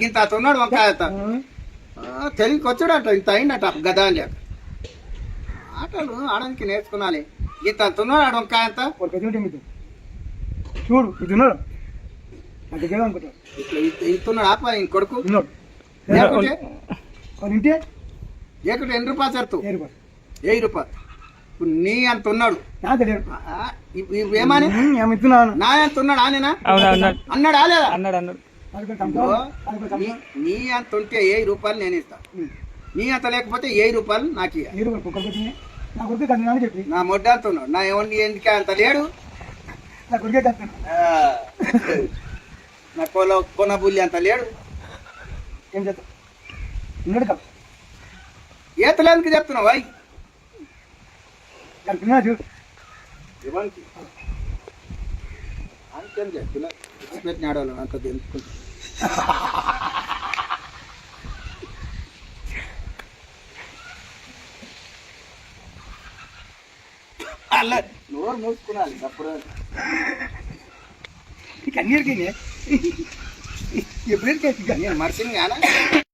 గింత ఉన్నాడు వంకాయ తెలివికి వచ్చాడట ఇంత అయిందట గదా లేక ఆటలు ఆడడానికి నేర్చుకున్నాలి ఇంత ఉన్నాడు ఆడు వంకాయ అంత చూడు ఇది ఉన్నాడు అనుకుంటాడు ఇంతున్నాడు ఆప ఇంక కొడుకు ఉన్నాడు ఇంటే ఏకుటి ఎన్ని రూపాయలు చేరుతూ 1000 ఇప్పుడు నీ అంత ఉన్నాడు ఏమని నా ఎంత ఉన్నాడు ఆనేనా అన్నాడు ఆలేదా నీ అంత ఉంటే 1000 రూపాయలు నేను ఇస్తా నీ అంత లేకపోతే 1000 రూపాయలు నాకు నా మొడ్డ అంత ఉన్నాడు నా ఏమన్నా ఎందుకే అంత లేడు నా కొన బుల్లి అంత లేడు ఏం చేస్తావు ఉన్నాడు కదా ఈతలేందుకు చెప్తున్నావు అయ్యి చూడు అంతేం చెప్తున్నా పెట్టిన ఆడవాళ్ళు అంత తెలుసుకుంటా అలా నోరు మూసుకున్నాలి అప్పుడు కన్నీరుకి ఎప్పుడైతే నేను మర్చింది కానీ